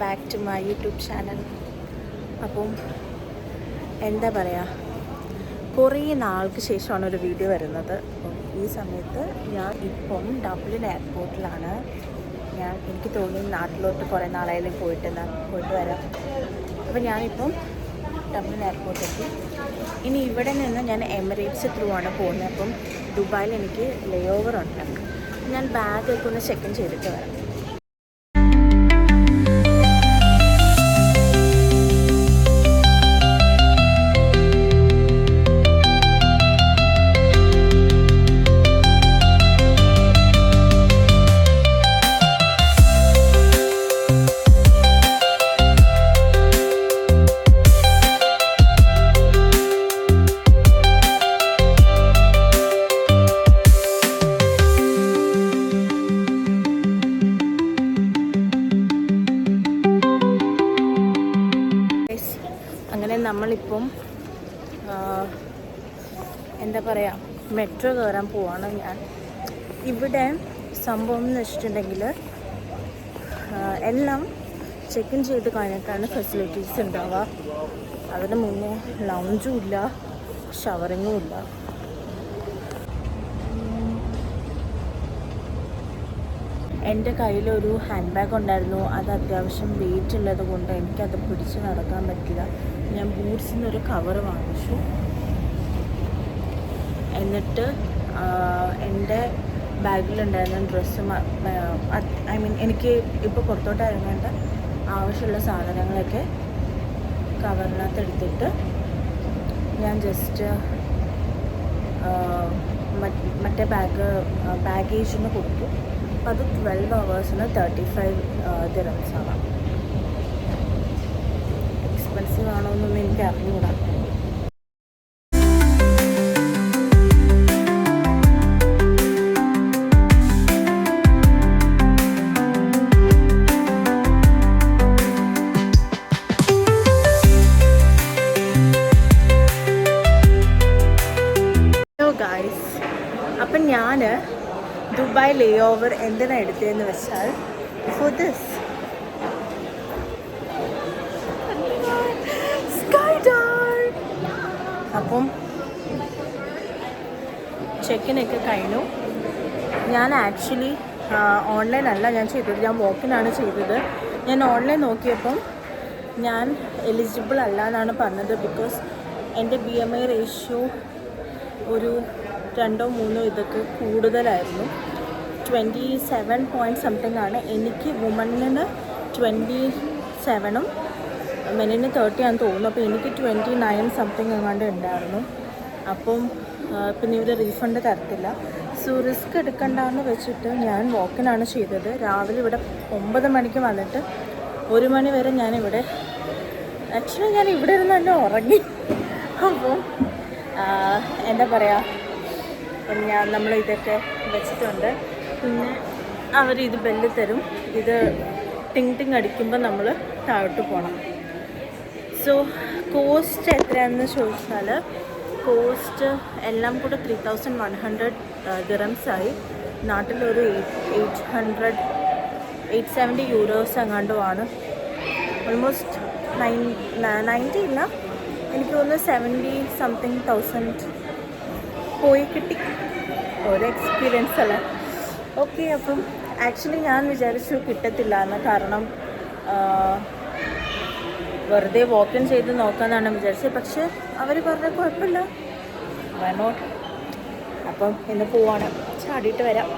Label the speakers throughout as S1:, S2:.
S1: Back to my YouTube channel. അപ്പം എന്താ പറയുക, കുറേ നാൾക്ക് ശേഷമാണ് ഒരു വീഡിയോ വരുന്നത്. അപ്പം ഈ സമയത്ത് ഞാൻ ഇപ്പം ഡബ്ലിൻ എയർപോർട്ടിലാണ്. എനിക്ക് തോന്നി നാട്ടിലോട്ട് കുറേ നാളായാലും പോയിട്ട് വരാം. അപ്പം ഞാനിപ്പം ഡബ്ലിൻ എയർപോർട്ടിലെത്തി. ഇനി ഇവിടെ നിന്ന് ഞാൻ എമിറേറ്റ്സ് ത്രൂ ആണ് പോകുന്നത്. അപ്പം ദുബായിൽ എനിക്ക് ലേ ഓവർ ഉണ്ട്. ഞാൻ ബാഗൊക്കെ ഒന്ന് ചെക്ക് ഇൻ ചെയ്തിട്ട് വരാം. അങ്ങനെ നമ്മളിപ്പം എന്താ പറയുക, മെട്രോ കയറാൻ പോവാണ്. ഞാൻ ഇവിടെ സംഭവം എന്ന് വെച്ചിട്ടുണ്ടെങ്കിൽ എല്ലാം ചെക്ക് ഇൻ ചെയ്ത് കഴിഞ്ഞിട്ടാണ് ഫെസിലിറ്റീസ് ഉണ്ടാവുക. അതിന് മുന്നേ ലൗഞ്ചും ഇല്ല, ഷവറിങ്ങും ഇല്ല. എൻ്റെ കയ്യിലൊരു ഹാൻഡ് ബാഗ് ഉണ്ടായിരുന്നു. അത് അത്യാവശ്യം വെയിറ്റ് ഉള്ളത് കൊണ്ട് എനിക്കത് പിടിച്ച് നടക്കാൻ പറ്റില്ല. ഞാൻ ബൂട്ട്സിൽ നിന്നൊരു കവർ വാങ്ങിച്ചു. എന്നിട്ട് എൻ്റെ ബാഗിലുണ്ടായിരുന്ന ഡ്രസ്സും എനിക്ക് ഇപ്പോൾ പുറത്തോട്ട് ഇറങ്ങേണ്ട ആവശ്യമുള്ള സാധനങ്ങളൊക്കെ കവറിനകത്ത് എടുത്തിട്ട് ഞാൻ ജസ്റ്റ് മറ്റേ ബാഗേജിന് കൊടുത്തു. അപ്പോൾ അത് 12 hours 35 dirhams ആവാം. എക്സ്പെൻസീവ് ആണോ എന്നൊന്നും എനിക്ക് അറിഞ്ഞുകൂടാ. ഹലോ ഗായ്സ്, അപ്പം ഞാൻ ദുബായ് ലേ ഓവർ എന്തിനാണ് എടുത്തതെന്ന് വെച്ചാൽ ഫോർ ദിസ് സ്കൈ ഡൈവ്. അപ്പം ചെക്കിനൊക്കെ കഴിഞ്ഞു. ഞാൻ ആക്ച്വലി ഓൺലൈൻ അല്ല ഞാൻ ചെയ്തത്, ഞാൻ വോക്കിനാണ് ചെയ്തത്. ഞാൻ ഓൺലൈൻ നോക്കിയപ്പം ഞാൻ എലിജിബിൾ അല്ല എന്നാണ് പറഞ്ഞത്. ബിക്കോസ് എൻ്റെ BMI റേഷ്യോ ഒരു 2-3 ഇതൊക്കെ കൂടുതലായിരുന്നു. 27 പോയിൻറ്റ് സംതിങ് ആണ്. എനിക്ക് വുമണിന് 27ഉം മെനിന് 30 ആണെന്ന് തോന്നുന്നു. അപ്പോൾ എനിക്ക് 29 സംതിങ് എങ്ങാണ്ട് ഉണ്ടായിരുന്നു. അപ്പം പിന്നെ ഇവർ റീഫണ്ട് തരത്തില്ല. സോ റിസ്ക് എടുക്കണ്ടെന്ന് വെച്ചിട്ട് ഞാൻ വോക്കിനാണ് ചെയ്തത്. രാവിലെ ഇവിടെ 9 മണിക്ക് വന്നിട്ട് 1 മണി വരെ ഞാനിവിടെ ആക്ച്വലി ഞാൻ ഇവിടെ ഇരുന്ന് തന്നെ ഉറങ്ങി. അപ്പം എന്താ പറയുക, നമ്മൾ ഇതൊക്കെ വെച്ചിട്ടുണ്ട്. പിന്നെ ഇത് ബെല്ല് തരും. ഇത് ടിങ് അടിക്കുമ്പോൾ നമ്മൾ താഴോട്ട് പോകണം. സോ കോസ്റ്റ് എത്രയാണെന്ന് ചോദിച്ചാൽ കോസ്റ്റ് എല്ലാം കൂടെ 3100 dirhams ആയി. നാട്ടിലൊരു 870 euros എങ്ങാണ്ടുമാണ്. ഓൾമോസ്റ്റ് 90 ഇല്ല, എനിക്ക് തോന്നുന്നു 70 something thousand പോയി കിട്ടി. ഓരോ എക്സ്പീരിയൻസ് അല്ലേ. ഓക്കെ, അപ്പം ആക്ച്വലി ഞാൻ വിചാരിച്ചു കിട്ടത്തില്ല എന്ന്. കാരണം വെറുതെ വോക്കിൻ ചെയ്ത് നോക്കാമെന്നാണ് വിചാരിച്ചത്. പക്ഷെ അവർ പറഞ്ഞ കുഴപ്പമില്ല, വൈ നോട്ട്. അപ്പം ഇന്ന് പോവാണ്, ചാടിയിട്ട് വരാം.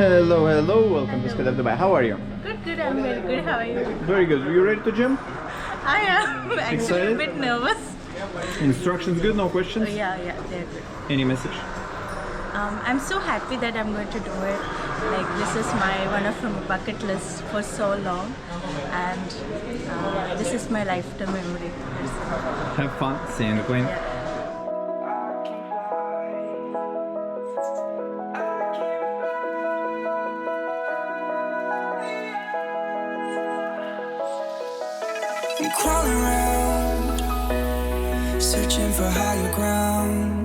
S2: Hello, welcome to Skydiving Dubai. How are you?
S1: Good, I'm very good. How are you?
S2: Very good. Are you ready to gym?
S1: I am actually
S2: Excited?
S1: a bit nervous.
S2: Instructions good, no questions?
S1: Yeah, they're good.
S2: Any message?
S1: I'm so happy that I'm going to do it. Like, this is one of my bucket list for so long, and this is my lifetime memory.
S2: Have fun. See you in the plane.
S1: Yeah.
S3: searching for higher ground.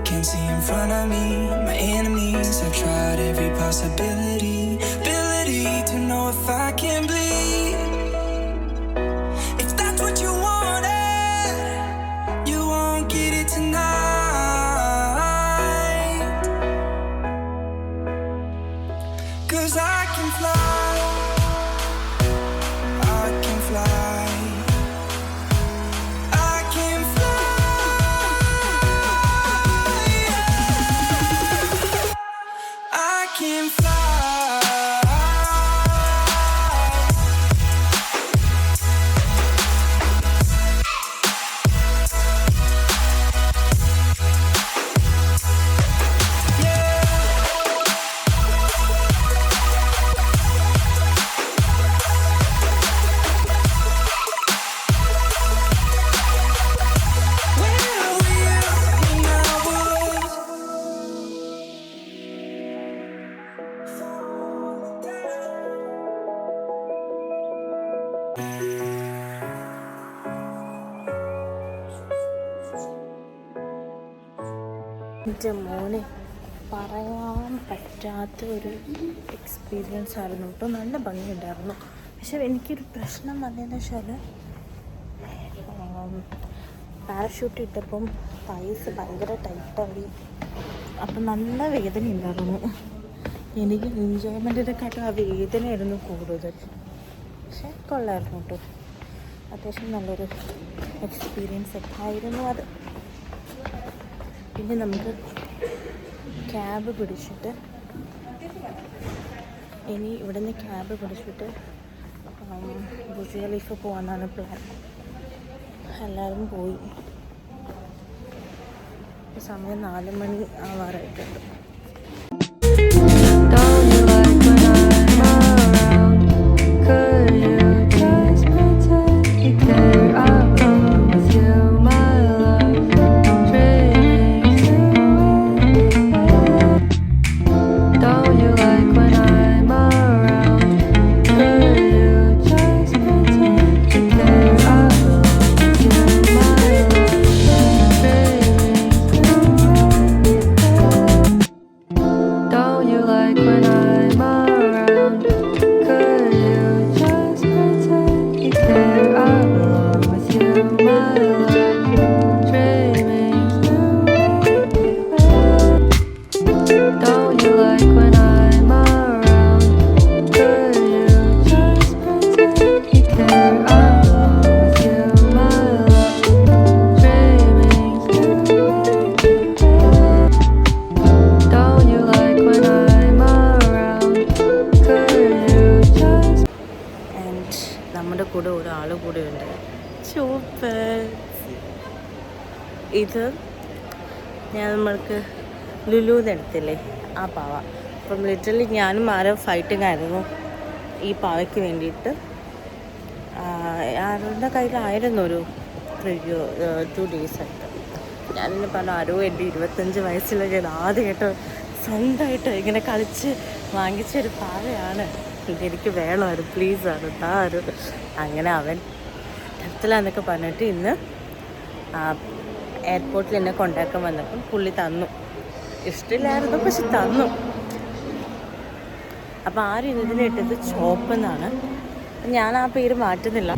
S3: Can't see in front of me, my enemies. I've tried every possibility, ability to know if I can bleed. If that's what you wanted, you won't get it tonight. 'Cause I can fly, I can fly, I can fly, I can fly.
S1: എൻ്റെ മോനെ പറയാൻ പറ്റാത്ത ഒരു experience ആയിരുന്നു കേട്ടോ. നല്ല ഭംഗിയുണ്ടായിരുന്നു. പക്ഷെ എനിക്കൊരു പ്രശ്നം വന്നതെന്ന് വെച്ചാൽ പാരഷൂട്ട് ഇട്ടപ്പം പൈസ് ഭയങ്കര ടൈറ്റായി. അപ്പം നല്ല വേദന ഉണ്ടായിരുന്നു. എനിക്ക് എൻജോയ്മെൻറ്റിനെക്കാട്ടും ആ വേദനയായിരുന്നു കൂടുതൽ. പക്ഷെ കൊള്ളായിരുന്നു കേട്ടോ. അത്യാവശ്യം നല്ലൊരു എക്സ്പീരിയൻസ് ഒക്കെ ആയിരുന്നു അത്. പിന്നെ നമുക്ക് ക്യാബ് പിടിച്ചിട്ട് ഇനി ഇവിടുന്ന് ക്യാബ് പിടിച്ചിട്ട് ബുർജ് ഖലീഫ പോകാനാണ് പ്ലാൻ. എല്ലാവരും പോയി. സമയം 4 മണി ആവാറായിട്ടുണ്ട്. നമ്മുടെ കൂടെ ഒരാൾ കൂടെ ഉണ്ട്. സൂപ്പർ. ഇത് നമ്മൾക്ക് ലുലുന്ന് എടുത്തില്ലേ ആ പാവ. അപ്പം ലിറ്ററലി ഞാനും ആരും ഫൈറ്റിംഗ് ആയിരുന്നു ഈ പാവയ്ക്ക് വേണ്ടിയിട്ട്. ആരുടെ കയ്യിലായിരുന്നു ഒരു 2 days ആയിട്ട്. ഞാനിങ്ങനെ പറഞ്ഞു ആരോ എൻ്റെ 25 വയസ്സിൽ ഞാൻ ആദ്യമായിട്ട് സ്വന്തമായിട്ട് ഇങ്ങനെ കളിച്ച് വാങ്ങിച്ചൊരു പാവയാണ്, ഇതെനിക്ക് വേണമായിരുന്നു, പ്ലീസാണ് താരു. അങ്ങനെ അവൻ തരത്തിലാന്നൊക്കെ പറഞ്ഞിട്ട് ഇന്ന് എയർപോർട്ടിൽ എന്നെ കൊണ്ടാക്കാൻ വന്നപ്പം പുള്ളി തന്നു. ഇഷ്ടമില്ലായിരുന്നു പക്ഷെ തന്നു. അപ്പോൾ ആരും ഇതിനിട്ടത് ചോപ്പെന്നാണ്. ഞാൻ ആ പേര് മാറ്റുന്നില്ല.